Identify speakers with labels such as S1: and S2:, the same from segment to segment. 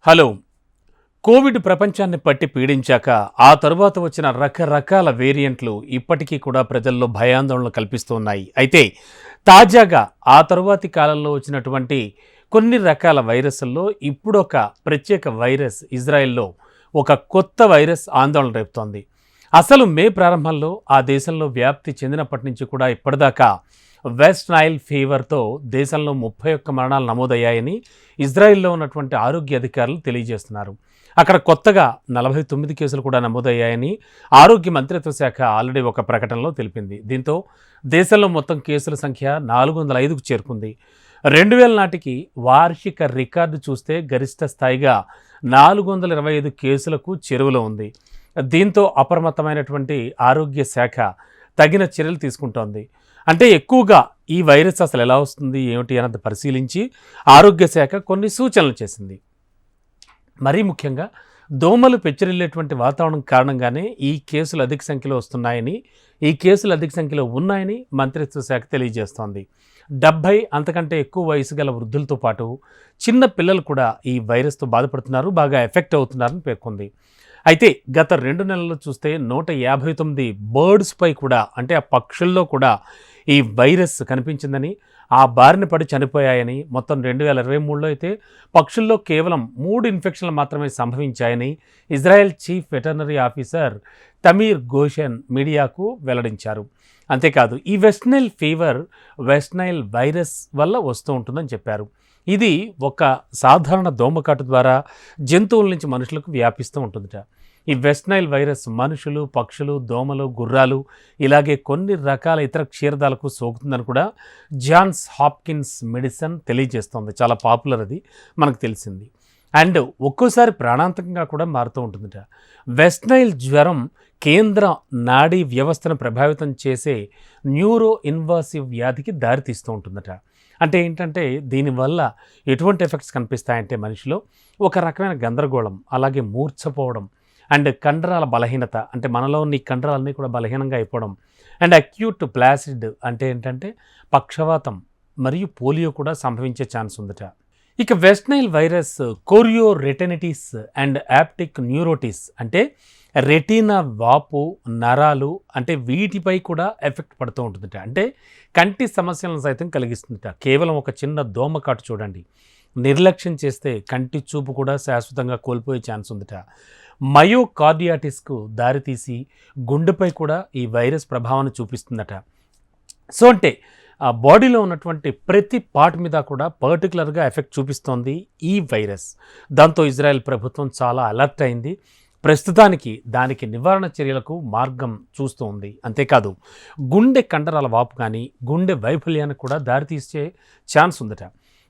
S1: Hello. Covid ప్రపంచాన్ని పట్టి పీడించాక ఆ తరువాత వచ్చిన రకరకాల వేరియంట్లు ఇప్పటికీ కూడా ప్రజల్లో భయాందోళన కల్పిస్తున్నాయి. అయితే తాజాగా ఆ తరువాతి కాలంలో వచ్చినటువంటి కొన్ని రకాల వైరస్ల్లో ఇప్పుడొక ప్రత్యేక వైరస్ ఇజ్రాయెల్లో ఒక కొత్త వైరస్ ఆందోళన రేపుతోంది. అసలు మే ప్రారంభంలో ఆ దేశంలో వ్యాప్తి చెందినప్పటి నుంచి కూడా ఇప్పటిదాకా వెస్ట్ నైల్ ఫీవర్తో దేశంలో 31 మరణాలు నమోదయ్యాయని ఇజ్రాయెల్లో ఉన్నటువంటి ఆరోగ్య అధికారులు తెలియజేస్తున్నారు. అక్కడ కొత్తగా 49 కేసులు కూడా నమోదయ్యాయని ఆరోగ్య మంత్రిత్వ శాఖ ఆల్రెడీ ఒక ప్రకటనలో తెలిపింది. దీంతో దేశంలో మొత్తం కేసుల సంఖ్య 405కు చేరుకుంది. 2000 నాటికి వార్షిక రికార్డు చూస్తే గరిష్ట స్థాయిగా 425 కేసులకు చేరువలో ఉంది. దీంతో అప్రమత్తమైనటువంటి ఆరోగ్య శాఖ తగిన చర్యలు తీసుకుంటోంది. అంటే ఎక్కువగా ఈ వైరస్ అసలు ఎలా వస్తుంది ఏమిటి అన్నది పరిశీలించి ఆరోగ్య శాఖ కొన్ని సూచనలు చేసింది. మరీ ముఖ్యంగా దోమలు పెచ్చరిల్లేటువంటి వాతావరణం కారణంగానే ఈ కేసులు అధిక సంఖ్యలో వస్తున్నాయని, ఈ కేసులు అధిక సంఖ్యలో ఉన్నాయని మంత్రిత్వ శాఖ తెలియజేస్తోంది. 70 అంతకంటే ఎక్కువ వయసు గల వృద్ధులతో పాటు చిన్న పిల్లలు కూడా ఈ వైరస్తో బాధపడుతున్నారు, బాగా ఎఫెక్ట్ అవుతున్నారని పేర్కొంది. అయితే గత 2 నెలల్లో చూస్తే 159 బర్డ్స్పై కూడా, అంటే ఆ పక్షుల్లో కూడా ఈ వైరస్ కనిపించిందని, ఆ బారిన పడి చనిపోయాయని, మొత్తం 2023లో అయితే పక్షుల్లో కేవలం 3 ఇన్ఫెక్షన్లు మాత్రమే సంభవించాయని Israel chief veterinary officer Tamir Goshen మీడియాకు వెల్లడించారు. అంతేకాదు ఈ West Nile fever West Nile virus వల్ల వస్తూ ఉంటుందని చెప్పారు. ఇది ఒక సాధారణ దోమకాటు ద్వారా జంతువుల నుంచి మనుషులకు వ్యాపిస్తూ ఉంటుందట. ఈ వెస్ట్ నైల్ వైరస్ మనుషులు, పక్షులు, దోమలు, గుర్రాలు ఇలాగే కొన్ని రకాల ఇతర క్షీరదాలకు సోకుతుందని కూడా జాన్స్ హాప్కిన్స్ మెడిసిన్ తెలియజేస్తోంది. చాలా పాపులర్, అది మనకు తెలిసింది. అండ్ ఒక్కోసారి ప్రాణాంతకంగా కూడా మారుతూ ఉంటుందట. వెస్ట్ నైల్ జ్వరం కేంద్ర నాడీ వ్యవస్థను ప్రభావితం చేసే న్యూరో ఇన్వాసివ్ వ్యాధికి దారితీస్తూ ఉంటుందట. అంటే ఏంటంటే దీనివల్ల ఎటువంటి ఎఫెక్ట్స్ కనిపిస్తాయంటే మనిషిలో ఒక రకమైన గందరగోళం, అలాగే మూర్ఛపోవడం, అండ్ కండరాల బలహీనత, అంటే మనలో ఉన్న ఈ కండరాలన్నీ కూడా బలహీనంగా అయిపోవడం, అండ్ అక్యూట్ ప్లాసిడ్ అంటే ఏంటంటే పక్షవాతం మరియు పోలియో కూడా సంభవించే ఛాన్స్ ఉందట. ఇక West Nile virus chorioretinitis and optic neuritis అంటే రెటీనా వాపు, నరాలు, అంటే వీటిపై కూడా ఎఫెక్ట్ పడుతూ ఉంటుందట. అంటే కంటి సమస్యలను సైతం కలిగిస్తుందట. కేవలం ఒక చిన్న దోమకాటు చూడండి, నిర్లక్ష్యం చేస్తే కంటి చూపు కూడా శాశ్వతంగా కోల్పోయే ఛాన్స్ ఉందట. మయోకార్డియాటిస్కు దారితీసి గుండెపై కూడా ఈ వైరస్ ప్రభావాన్ని చూపిస్తుందట. సో అంటే ఆ బాడీలో ఉన్నటువంటి ప్రతి పార్ట్ మీద కూడా పర్టికులర్గా ఎఫెక్ట్ చూపిస్తోంది ఈ వైరస్. దాంతో ఇజ్రాయెల్ ప్రభుత్వం చాలా అలర్ట్ అయింది. ప్రస్తుతానికి దానికి నివారణ చర్యలకు మార్గం చూస్తూ ఉంది. అంతేకాదు గుండె కండరాల వాపు కానీ గుండె వైఫల్యానికి కూడా దారితీసే ఛాన్స్ ఉందట.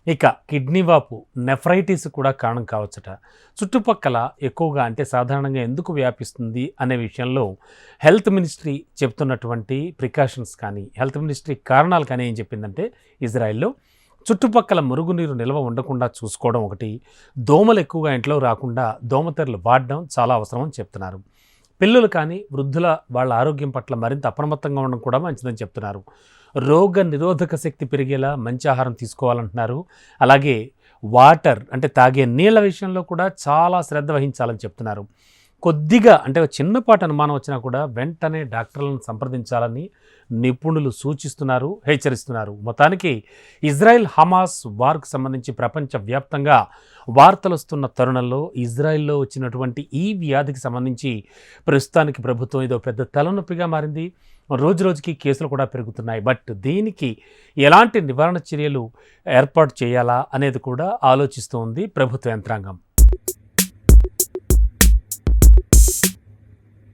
S1: ఇక కిడ్నీ వాపు, నెఫ్రైటిస్ కూడా కారణం కావచ్చట. చుట్టుపక్కల ఎక్కువగా, అంటే సాధారణంగా ఎందుకు వ్యాపిస్తుంది అనే విషయంలో హెల్త్ మినిస్ట్రీ చెప్తున్నటువంటి ప్రికాషన్స్ కానీ, హెల్త్ మినిస్ట్రీ కారణాలు కానీ ఏం చెప్పిందంటే ఇజ్రాయెల్లో చుట్టుపక్కల మురుగునీరు నిల్వ ఉండకుండా చూసుకోవడం ఒకటి, దోమలు ఎక్కువగా ఇంట్లో రాకుండా దోమతెరలు వాడడం చాలా అవసరం అని చెప్తున్నారు. పిల్లలు కానీ వృద్ధుల వాళ్ళ ఆరోగ్యం పట్ల మరింత అప్రమత్తంగా ఉండడం కూడా మంచిదని చెప్తున్నారు. రోగ నిరోధక శక్తి పెరిగేలా మంచి ఆహారం తీసుకోవాలంటున్నారు. అలాగే వాటర్, అంటే తాగే నీళ్ళ విషయంలో కూడా చాలా శ్రద్ధ వహించాలని చెప్తున్నారు. కొద్దిగా, అంటే చిన్నపాటి అనుమానం వచ్చినా కూడా వెంటనే డాక్టర్లను సంప్రదించాలని నిపుణులు సూచిస్తున్నారు, హెచ్చరిస్తున్నారు. మొత్తానికి ఇజ్రాయెల్ హమాస్ వార్కు సంబంధించి ప్రపంచవ్యాప్తంగా వార్తలు వస్తున్న తరుణంలో ఇజ్రాయెల్లో వచ్చినటువంటి ఈ వ్యాధికి సంబంధించి ప్రస్తుతానికి ప్రభుత్వం ఇదో పెద్ద తలనొప్పిగా మారింది. రోజు రోజుకి కేసులు కూడా పెరుగుతున్నాయి. బట్ దీనికి ఎలాంటి నివారణ చర్యలు ఏర్పాటు చేయాలా అనేది కూడా ఆలోచిస్తూ ఉంది ప్రభుత్వ యంత్రాంగం.